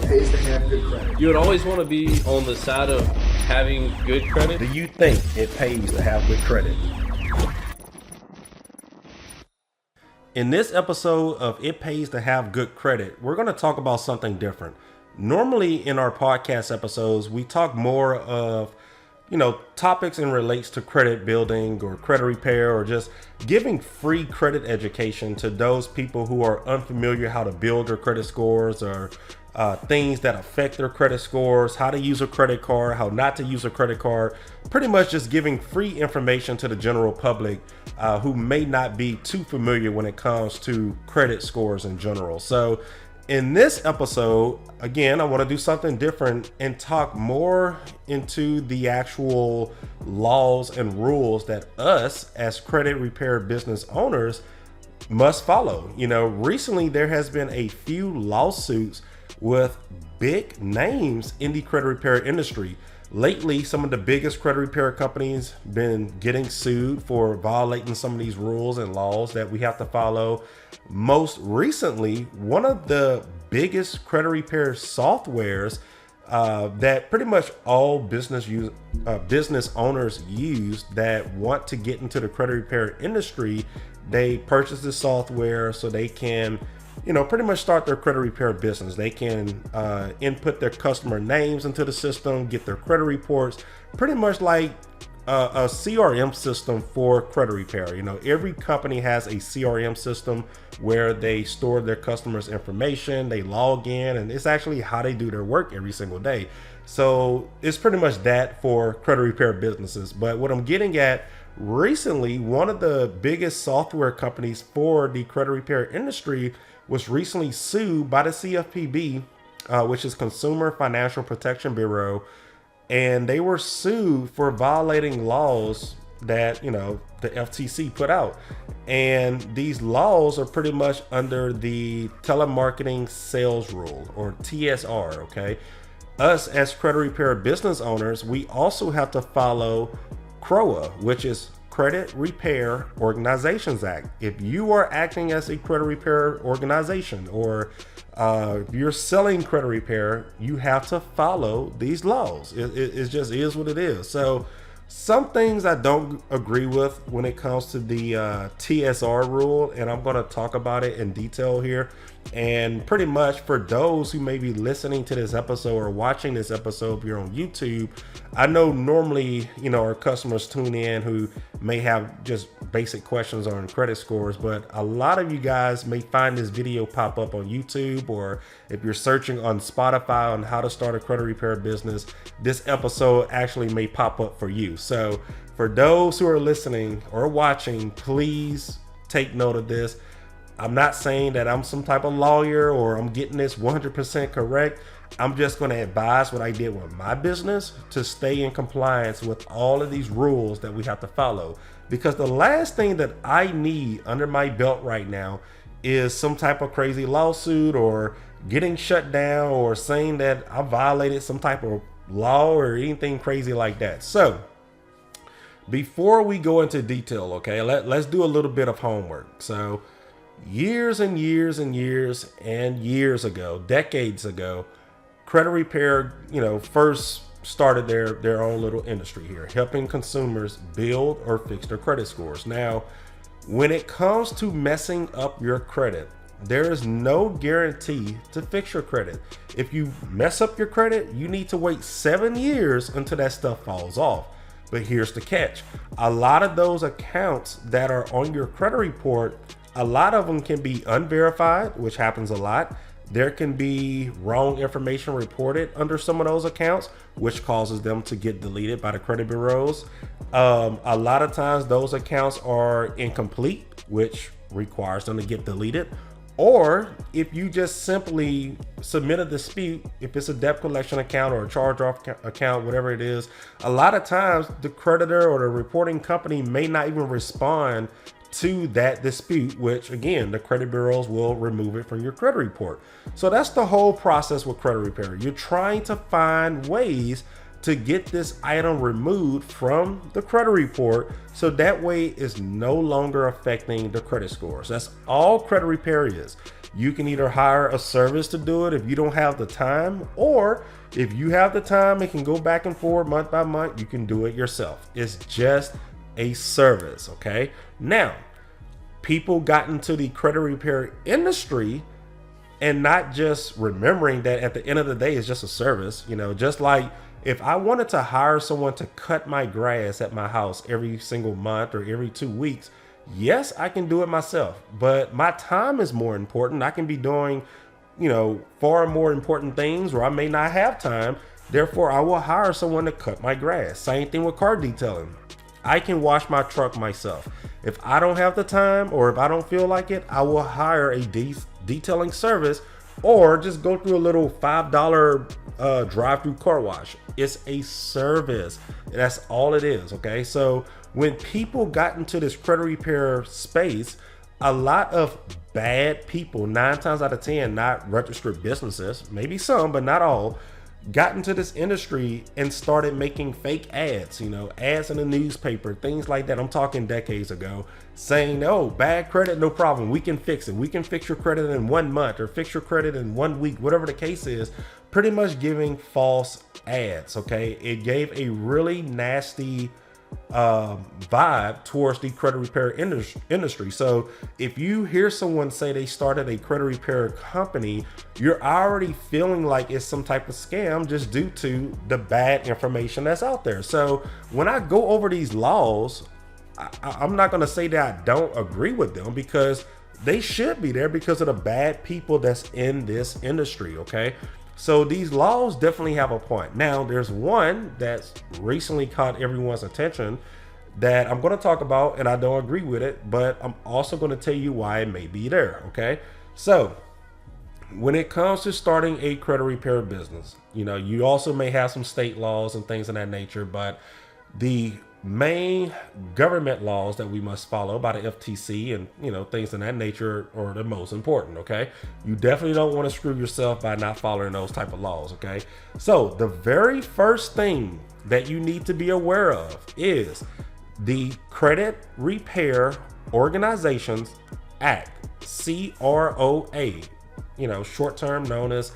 pays to have good credit. You would always want to be on the side of having good credit. Do you think it pays to have good credit? In this episode of It Pays to Have Good Credit, we're going to talk about something different. Normally in our podcast episodes, we talk more of, topics in relates to credit building or credit repair, or just giving free credit education to those people who are unfamiliar how to build their credit scores, or things that affect their credit scores, how to use a credit card, how not to use a credit card. Pretty much just giving free information to the general public who may not be too familiar when it comes to credit scores in general. So in this episode, again, I want to do something different and talk more into the actual laws and rules that us as credit repair business owners must follow. Recently there has been a few lawsuits with big names in the credit repair industry. Lately, some of the biggest credit repair companies been getting sued for violating some of these rules and laws that we have to follow. Most recently, one of the biggest credit repair softwares that pretty much all business owners use that want to get into the credit repair industry, they purchase this software so they can pretty much start their credit repair business. They can input their customer names into the system, get their credit reports, pretty much like a CRM system for credit repair. Every company has a CRM system where they store their customers' information, they log in, and it's actually how they do their work every single day. So it's pretty much that for credit repair businesses. But what I'm getting at, recently, one of the biggest software companies for the credit repair industry was recently sued by the CFPB, which is Consumer Financial Protection Bureau, and they were sued for violating laws that the FTC put out. And these laws are pretty much under the Telemarketing Sales Rule, or TSR. Okay, us as credit repair business owners, we also have to follow CROA, which is Credit Repair Organizations Act. If you are acting as a credit repair organization, or if you're selling credit repair, you have to follow these laws. It just is what it is. So some things I don't agree with when it comes to the TSR rule, and I'm going to talk about it in detail here. And pretty much for those who may be listening to this episode or watching this episode here on YouTube, I know normally, our customers tune in who may have just basic questions on credit scores, but a lot of you guys may find this video pop up on YouTube, or if you're searching on Spotify on how to start a credit repair business, this episode actually may pop up for you. So for those who are listening or watching, please take note of this. I'm not saying that I'm some type of lawyer or I'm getting this 100% correct. I'm just going to advise what I did with my business to stay in compliance with all of these rules that we have to follow. Because the last thing that I need under my belt right now is some type of crazy lawsuit, or getting shut down, or saying that I violated some type of law or anything crazy like that. So before we go into detail, okay, let's do a little bit of homework. So years and years and years and years ago, decades ago, credit repair, first started their own little industry here, helping consumers build or fix their credit scores. Now, when it comes to messing up your credit, there is no guarantee to fix your credit. If you mess up your credit, you need to wait 7 years until that stuff falls off. But here's the catch. A lot of those accounts that are on your credit report, a lot of them can be unverified, which happens a lot. There can be wrong information reported under some of those accounts, which causes them to get deleted by the credit bureaus. A lot of times those accounts are incomplete, which requires them to get deleted. Or if you just simply submit a dispute, if it's a debt collection account or a charge-off account, whatever it is, a lot of times the creditor or the reporting company may not even respond to that dispute, which again, the credit bureaus will remove it from your credit report. So that's the whole process with credit repair. You're trying to find ways to get this item removed from the credit report, so that way it's no longer affecting the credit scores. That's all credit repair is. You can either hire a service to do it if you don't have the time, or if you have the time and can go back and forth month by month, you can do it yourself. It's just a service, okay? Now, people got into the credit repair industry and not just remembering that at the end of the day, it's just a service. Just like if I wanted to hire someone to cut my grass at my house every single month or every 2 weeks, yes, I can do it myself, but my time is more important. I can be doing, far more important things, or I may not have time. Therefore, I will hire someone to cut my grass. Same thing with car detailing. I can wash my truck myself. If I don't have the time, or if I don't feel like it, I will hire a detailing service, or just go through a little $5 drive-through car wash. It's a service. That's all it is. Okay. So when people got into this credit repair space, a lot of bad people, 9 times out of 10, not registered businesses, maybe some, but not all, got into this industry and started making fake ads, ads in the newspaper, things like that. I'm talking decades ago, saying, oh, bad credit, no problem. We can fix it. We can fix your credit in 1 month, or fix your credit in 1 week, whatever the case is, pretty much giving false ads. Okay. It gave a really nasty vibe towards the credit repair industry. So if you hear someone say they started a credit repair company, you're already feeling like it's some type of scam just due to the bad information that's out there. So when I go over these laws, I'm not going to say that I don't agree with them, because they should be there because of the bad people that's in this industry. Okay. So these laws definitely have a point. Now, there's one that's recently caught everyone's attention that I'm going to talk about, and I don't agree with it, but I'm also going to tell you why it may be there. Okay. So when it comes to starting a credit repair business, you also may have some state laws and things of that nature, but the main government laws that we must follow by the FTC and things of that nature are the most important. Okay, you definitely don't want to screw yourself by not following those type of laws. Okay, so the very first thing that you need to be aware of is the Credit Repair Organizations Act, CROA, short term known as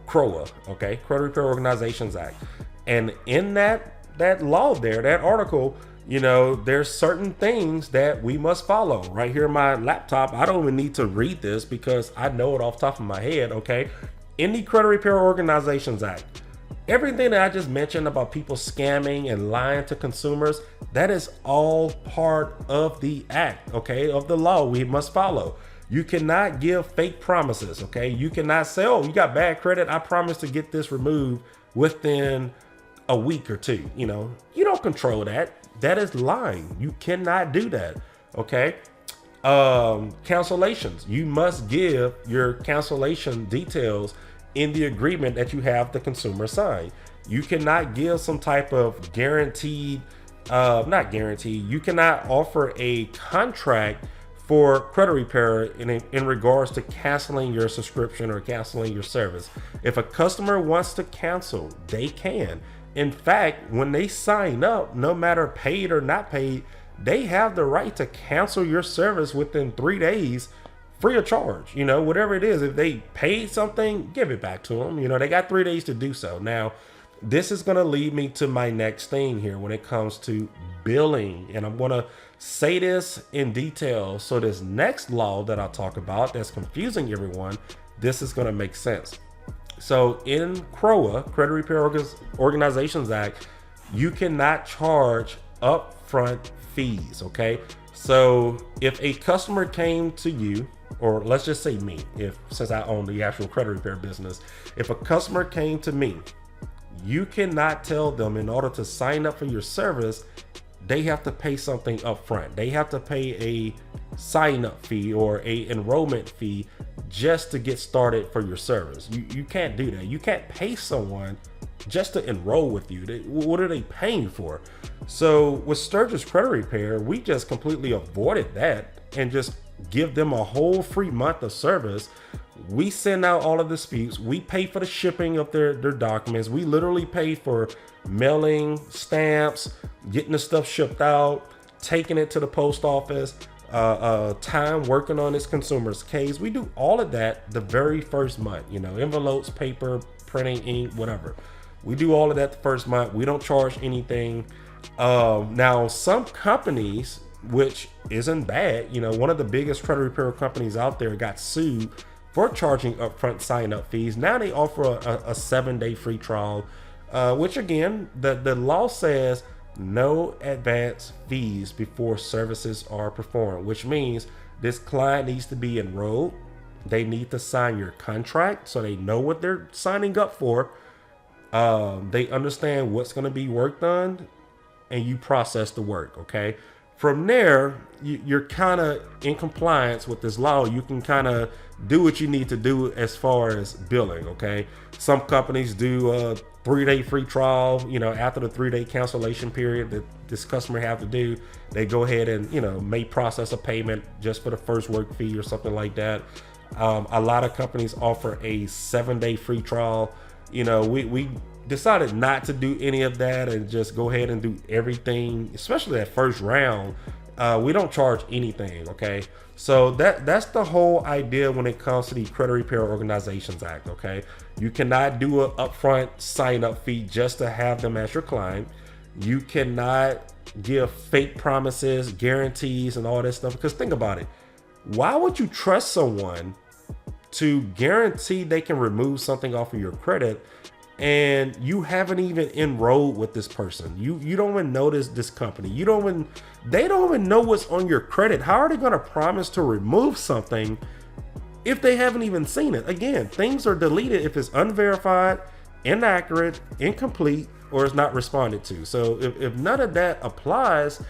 CROA. Okay, Credit Repair Organizations Act. And in that law there, that article, there's certain things that we must follow. Right here in my laptop, I don't even need to read this because I know it off the top of my head. Okay, in the Credit Repair Organizations Act, everything that I just mentioned about people scamming and lying to consumers, that is all part of the act, okay, of the law we must follow. You cannot give fake promises. Okay, you cannot say, oh, you got bad credit, I promise to get this removed within a week or two. You don't control that. That is lying. You cannot do that. Okay. Cancellations. You must give your cancellation details in the agreement that you have the consumer sign. You cannot give some type of guaranteed, not guaranteed. You cannot offer a contract for credit repair in regards to canceling your subscription or canceling your service. If a customer wants to cancel, they can. In fact, when they sign up, no matter paid or not paid, they have the right to cancel your service within 3 days, free of charge. Whatever it is, if they paid something, give it back to them. They got 3 days to do so. Now, this is going to lead me to my next thing here when it comes to billing. And I'm going to say this in detail. So this next law that I'll talk about that's confusing everyone, this is going to make sense. So in CROA, Credit Repair Organizations Act, you cannot charge upfront fees. Okay. So if a customer came to you, or let's just say me, since I own the actual credit repair business, if a customer came to me, you cannot tell them in order to sign up for your service, they have to pay something upfront. They have to pay a sign-up fee or a enrollment fee just to get started for your service. You can't do that. You can't pay someone just to enroll with you. What are they paying for? So with Sturgis Credit Repair, we just completely avoided that and just give them a whole free month of service. We send out all of the disputes. We pay for the shipping of their documents. We literally pay for mailing, stamps, getting the stuff shipped out, taking it to the post office, time working on this consumer's case. We do all of that the very first month, envelopes, paper, printing, ink, whatever. We do all of that the first month. We don't charge anything. Now, some companies, which isn't bad, one of the biggest credit repair companies out there got sued for charging upfront sign-up fees. Now they offer a 7-day free trial, which again, the law says no advance fees before services are performed, which means this client needs to be enrolled. They need to sign your contract so they know what they're signing up for. They understand what's going to be worked on, and you process the work. Okay. From there, you're kind of in compliance with this law. You can kind of do what you need to do as far as billing. Okay. Some companies do a 3-day free trial. After the 3-day cancellation period that this customer have to do, they go ahead and, may process a payment just for the first work fee or something like that. A lot of companies offer a 7-day free trial. We decided not to do any of that and just go ahead and do everything, especially that first round. We don't charge anything. Okay. So that's the whole idea when it comes to the Credit Repair Organizations Act. Okay. You cannot do an upfront sign up fee just to have them as your client. You cannot give fake promises, guarantees, and all that stuff, because think about it. Why would you trust someone to guarantee they can remove something off of your credit and you haven't even enrolled with this person? You don't even know this company. They don't even know what's on your credit. How are they going to promise to remove something if they haven't even seen it? Again, things are deleted if it's unverified, inaccurate, incomplete, or is not responded to. So if none of that applies,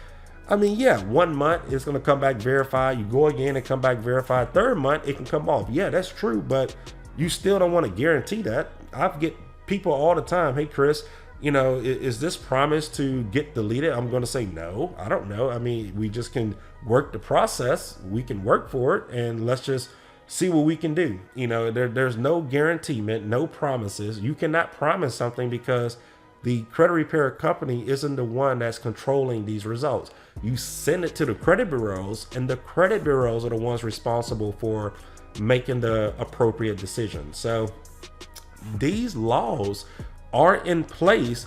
1 month it's going to come back verified. You go again and come back verified. Third month it can come off. Yeah, that's true, but you still don't want to guarantee that. I get people all the time, hey Chris, is this promise to get deleted? I'm going to say no, I don't know. We just can work the process. We can work for it, and let's just see what we can do. There's no guarantee-ment, no promises. You cannot promise something because the credit repair company isn't the one that's controlling these results. You send it to the credit bureaus, and the credit bureaus are the ones responsible for making the appropriate decision. So these laws are in place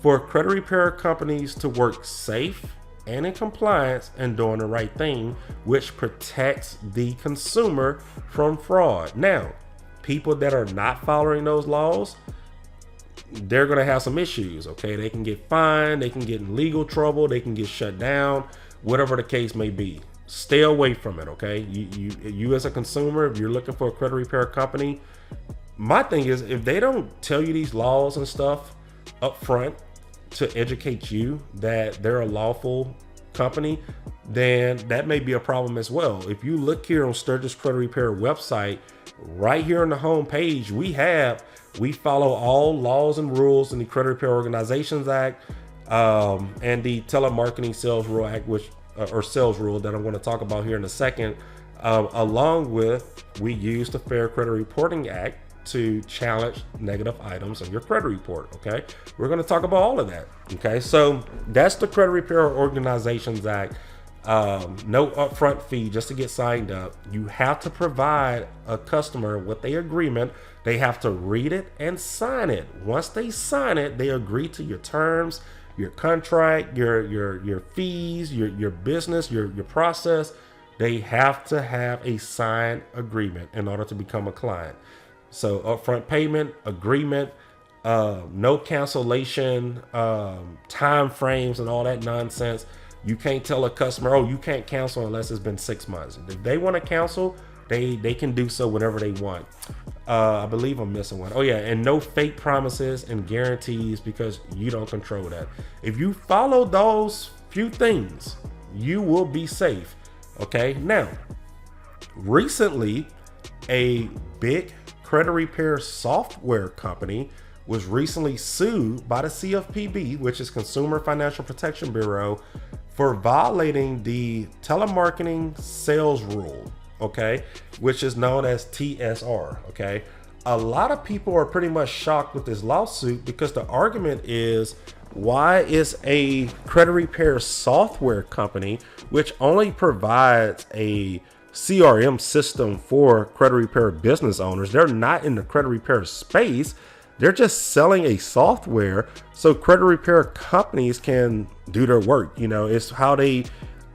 for credit repair companies to work safe and in compliance and doing the right thing, which protects the consumer from fraud. Now, people that are not following those laws, they're going to have some issues. Okay. They can get fined, they can get in legal trouble, they can get shut down, whatever the case may be. Stay away from it. Okay. You as a consumer, if you're looking for a credit repair company, my thing is, if they don't tell you these laws and stuff up front to educate you that they're a lawful company, then that may be a problem as well. If you look here on Sturgis Credit Repair website, right here on the home page, we follow all laws and rules in the Credit Repair Organizations Act and the Telemarketing Sales Rule Act, or Sales Rule, that I'm going to talk about here in a second. Along with, we use the Fair Credit Reporting Act to challenge negative items on your credit report. Okay, we're going to talk about all of that. Okay, so that's the Credit Repair Organizations Act. No upfront fee just to get signed up. You have to provide a customer with an agreement. They have to read it and sign it. Once they sign it, they agree to your terms, your contract, your fees, your business, your process. They have to have a signed agreement in order to become a client. So upfront payment, agreement, no cancellation, time frames, and all that nonsense. You can't tell a customer, oh, you can't cancel unless it's been 6 months. If they want to cancel, they can do so whenever they want. I believe I'm missing one. Oh yeah, and no fake promises and guarantees, because you don't control that. If you follow those few things, you will be safe. Okay, now, recently, a big credit repair software company was recently sued by the CFPB, which is Consumer Financial Protection Bureau, for violating the Telemarketing Sales Rule, okay, which is known as TSR, okay. a lot of people are pretty much shocked with this lawsuit because the argument is, why is a credit repair software company, which only provides a CRM system for credit repair business owners, they're not in the credit repair space, they're just selling a software so credit repair companies can do their work. It's how they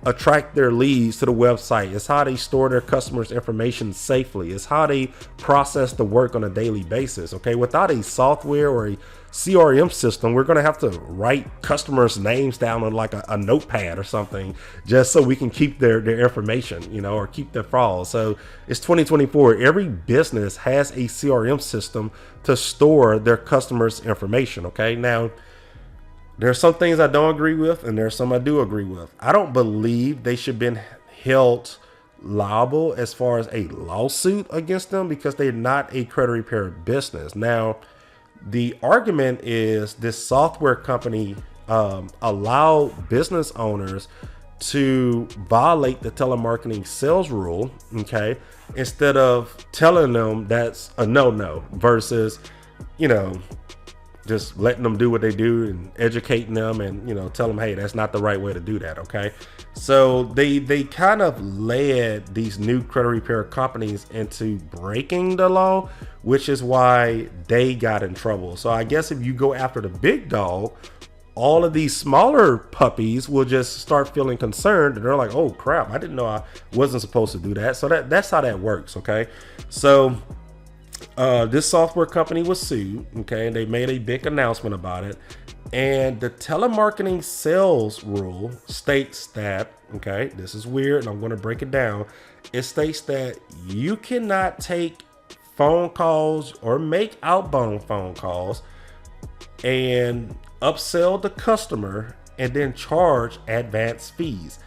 attract their leads to the website. It's how they store their customers' information safely. It's how they process the work on a daily basis. Okay, without a software or a CRM system, we're going to have to write customers' names down on like a notepad or something just so we can keep their information, or keep their files. So it's 2024. Every business has a CRM system to store their customers' information. Okay, now there's some things I don't agree with, and there's some I do agree with. I don't believe they should have been held liable as far as a lawsuit against them because they're not a credit repair business. Now, the argument is this software company allowed business owners to violate the telemarketing sales rule, okay, instead of telling them that's a no versus, just letting them do what they do and educating them and, tell them, hey, that's not the right way to do that. Okay. So they kind of led these new credit repair companies into breaking the law, which is why they got in trouble. So I guess if you go after the big dog, all of these smaller puppies will just start feeling concerned. And they're like, oh crap, I didn't know I wasn't supposed to do that. So that's how that works. Okay. So this software company was sued, okay, and they made a big announcement about it. And the telemarketing sales rule states that, okay, this is weird, and I'm going to break it down. It states that you cannot take phone calls or make outbound phone calls and upsell the customer and then charge advance fees.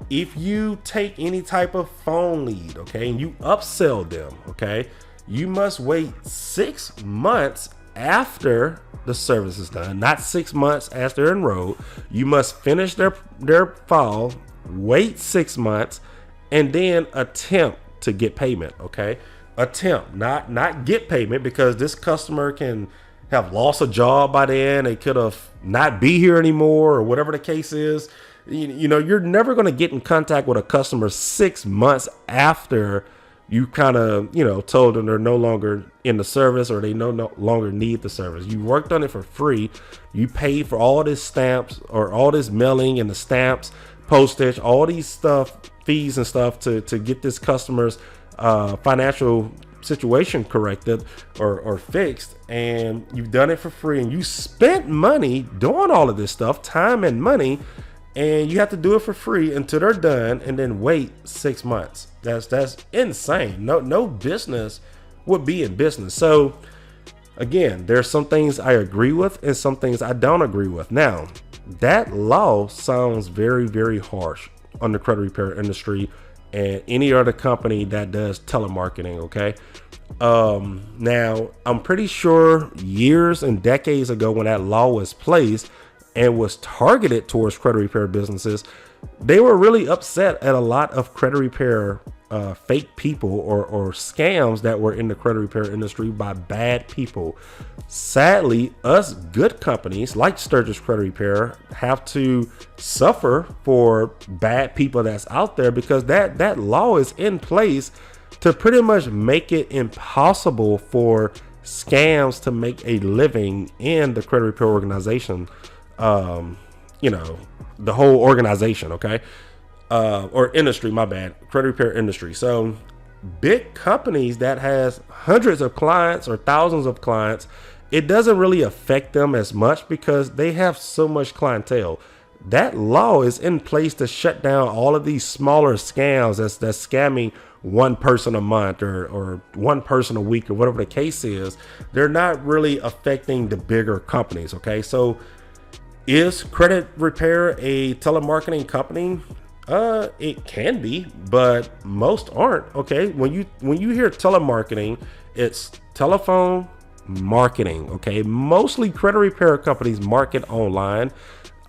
If you take any type of phone lead, okay, and you upsell them, okay, you must wait 6 months after the service is done, not 6 months as they're enrolled. You must finish their file, wait 6 months, and then attempt to get payment. Okay, attempt, not get payment, because this customer can have lost a job by then. They could have not be here anymore, or whatever the case is. You're never going to get in contact with a customer 6 months after you kind of, told them they're no longer in the service or they no longer need the service. You worked on it for free. You paid for all this stamps or all this mailing and the stamps, postage, all these stuff, fees and stuff to get this customer's financial situation corrected or fixed. And you've done it for free, and you spent money doing all of this stuff, time and money, and you have to do it for free until they're done and then wait 6 months. That's insane. No business would be in business. So again, there's some things I agree with and some things I don't agree with. Now, that law sounds very, very harsh on the credit repair industry and any other company that does telemarketing. Okay. Now I'm pretty sure years and decades ago, when that law was placed and was targeted towards credit repair businesses, they were really upset at a lot of credit repair fake people or scams that were in the credit repair industry by bad people. Sadly, us good companies like Sturgis Credit Repair have to suffer for bad people that's out there, because that law is in place to pretty much make it impossible for scams to make a living in the credit repair organization. The whole organization, okay, or industry, my bad, credit repair industry. So big companies that has hundreds of clients or thousands of clients, it doesn't really affect them as much because they have so much clientele. That law is in place to shut down all of these smaller scams that's scamming one person a month or one person a week or whatever the case is. They're not really affecting the bigger companies. Okay, so is credit repair a telemarketing company? It can be, but most aren't. Okay, when you hear telemarketing, it's telephone marketing. Okay, mostly credit repair companies market online.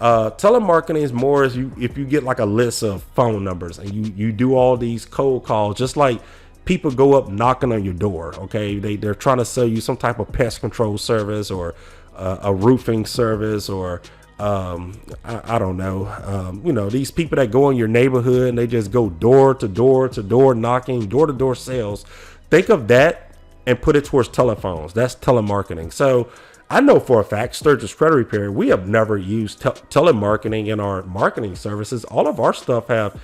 Telemarketing is more as if you get like a list of phone numbers and you do all these cold calls, just like people go up knocking on your door. Okay, they're trying to sell you some type of pest control service or a roofing service, or I don't know. These people that go in your neighborhood and they just go door to door to door knocking, door to door sales. Think of that and put it towards telephones. That's telemarketing. So I know for a fact, Sturgis Credit Repair, we have never used telemarketing in our marketing services. All of our stuff have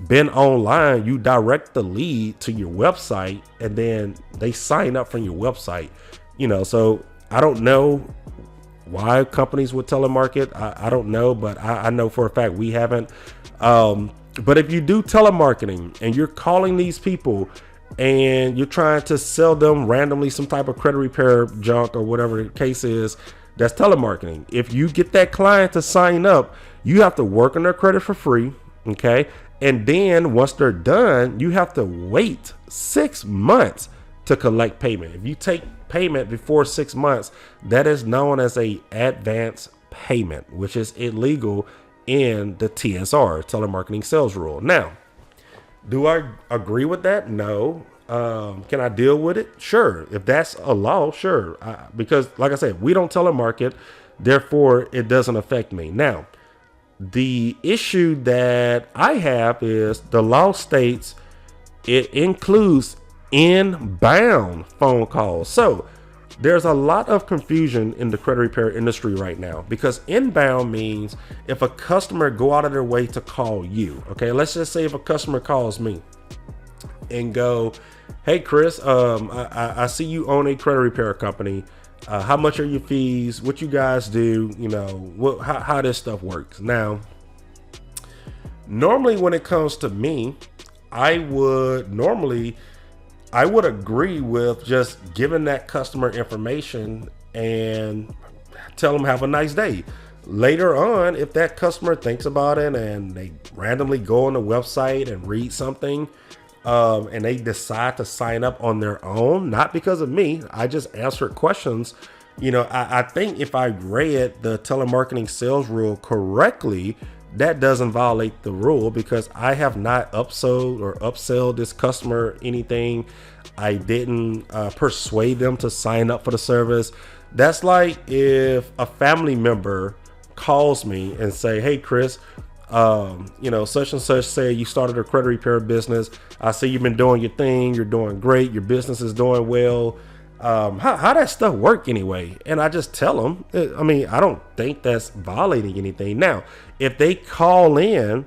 been online. You direct the lead to your website and then they sign up from your website. So I don't know why companies would telemarket. I don't know, but I know for a fact we haven't. But if you do telemarketing and you're calling these people and you're trying to sell them randomly some type of credit repair junk or whatever the case is, that's telemarketing. If you get that client to sign up, you have to work on their credit for free. Okay. And then once they're done, you have to wait 6 months to collect payment. If you take payment before 6 months, that is known as a advance payment, which is illegal in the TSR, Telemarketing Sales Rule. Now, do I agree with that? No. Can I deal with it? Sure. If that's a law, sure. Because like I said, we don't telemarket, therefore it doesn't affect me. Now, the issue that I have is the law states it includes inbound phone calls. So there's a lot of confusion in the credit repair industry right now, because inbound means if a customer go out of their way to call you. Okay, let's just say if a customer calls me and go, hey Chris, I see you own a credit repair company. How much are your fees? What you guys do? How this stuff works. Now, normally when it comes to me, I would agree with just giving that customer information and tell them have a nice day. Later on, if that customer thinks about it and they randomly go on the website and read something, and they decide to sign up on their own, not because of me, I just answered questions. I think if I read the telemarketing sales rule correctly, that doesn't violate the rule, because I have not upsold or upsell this customer anything. I didn't persuade them to sign up for the service. That's like if a family member calls me and say, hey Chris, such and such say you started a credit repair business. I see you've been doing your thing. You're doing great. Your business is doing well. How that stuff work anyway? And I just tell them, I don't think that's violating anything. Now, if they call in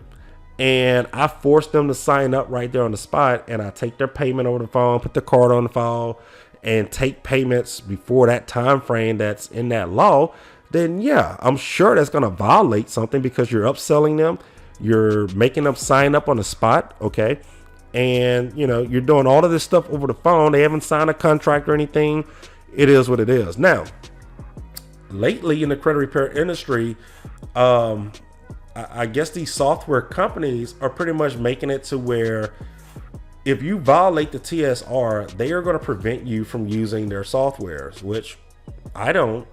and I force them to sign up right there on the spot, and I take their payment over the phone, put the card on the file, and take payments before that time frame that's in that law, then yeah, I'm sure that's going to violate something, because you're upselling them. You're making them sign up on the spot. Okay. And you're doing all of this stuff over the phone. They haven't signed a contract or anything. It is what it is. Now, lately in the credit repair industry, I guess these software companies are pretty much making it to where if you violate the TSR, they are going to prevent you from using their softwares, which I don't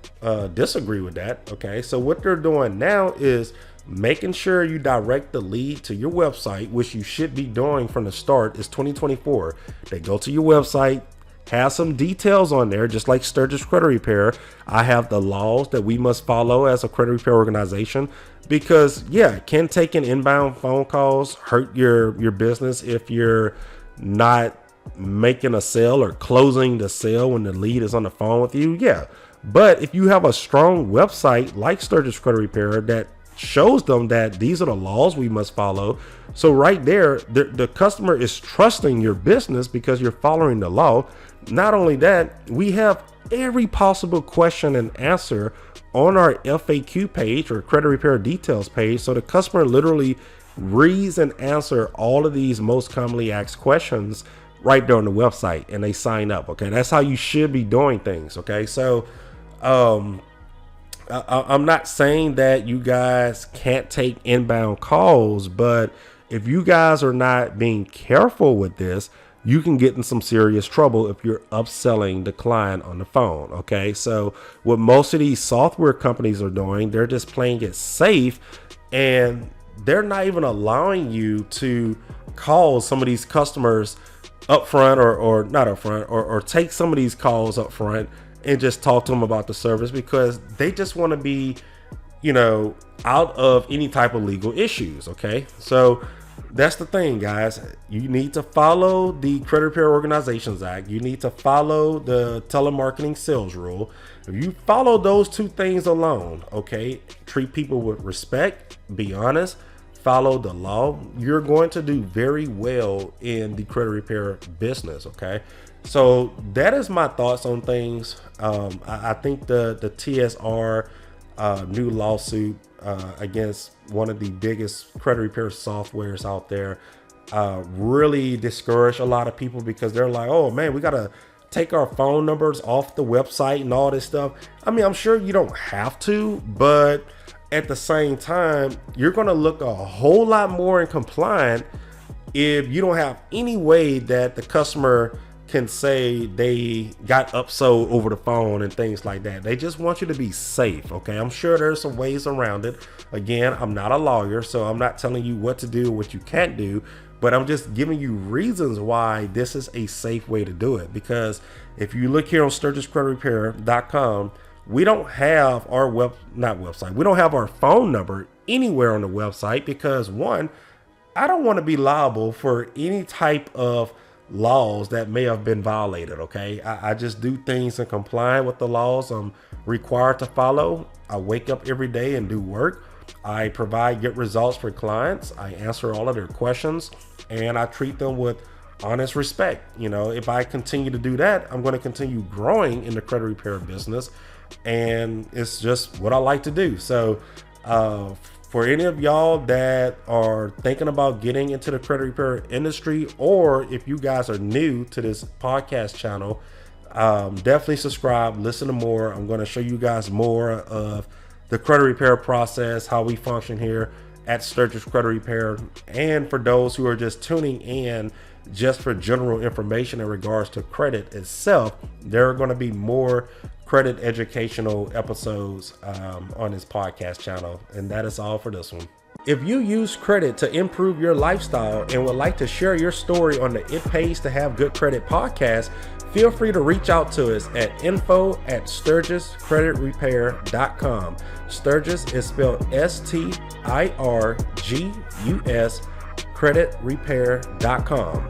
disagree with that. Okay, so what they're doing now is making sure you direct the lead to your website, which you should be doing from the start. Is 2024. They go to your website, have some details on there, just like Sturgis Credit Repair. I have the laws that we must follow as a credit repair organization, because yeah, can taking inbound phone calls hurt your business if you're not making a sale or closing the sale when the lead is on the phone with you. Yeah, but if you have a strong website like Sturgis Credit Repair that shows them that these are the laws we must follow, so right there, the customer is trusting your business because you're following the law. Not only that, we have every possible question and answer on our FAQ page, or credit repair details page. So the customer literally reads and answer all of these most commonly asked questions right there on the website, and they sign up. Okay, that's how you should be doing things. Okay, so I'm not saying that you guys can't take inbound calls, but if you guys are not being careful with this, you can get in some serious trouble if you're upselling the client on the phone. Okay, so what most of these software companies are doing, they're just playing it safe, and they're not even allowing you to call some of these customers up front or not up front or take some of these calls up front and just talk to them about the service, because they just want to be, out of any type of legal issues. Okay. So that's the thing, guys. You need to follow the Credit Repair Organizations Act. You need to follow the Telemarketing Sales Rule. If you follow those two things alone, okay, treat people with respect, be honest, follow the law, you're going to do very well in the credit repair business. Okay. So that is my thoughts on things. I think the TSR new lawsuit against one of the biggest credit repair softwares out there really discouraged a lot of people, because they're like, oh man, we gotta take our phone numbers off the website and all this stuff. I mean, I'm sure you don't have to, but at the same time, you're gonna look a whole lot more in compliant if you don't have any way that the customer can say they got upsold over the phone and things like that. They just want you to be safe. Okay. I'm sure there's some ways around it. Again, I'm not a lawyer, so I'm not telling you what to do or what you can't do, but I'm just giving you reasons why this is a safe way to do it. Because if you look here on SturgisCreditRepair.com, we don't have our we don't have our phone number anywhere on the website, because one, I don't want to be liable for any type of laws that may have been violated. Okay. I just do things in compliance with the laws I'm required to follow. I wake up every day and do work. I provide good results for clients. I answer all of their questions, and I treat them with honest respect. If I continue to do that, I'm going to continue growing in the credit repair business, and it's just what I like to do. So for any of y'all that are thinking about getting into the credit repair industry, or if you guys are new to this podcast channel, definitely subscribe, listen to more. I'm going to show you guys more of the credit repair process, how we function here at Sturgis Credit Repair. And for those who are just tuning in just for general information in regards to credit itself, there are going to be more credit educational episodes on this podcast channel. And that is all for this one. If you use credit to improve your lifestyle and would like to share your story on the It Pays to Have Good Credit podcast, feel free to reach out to us at info@SturgisCreditRepair.com. Sturgis is spelled STIRGUS, creditrepair.com.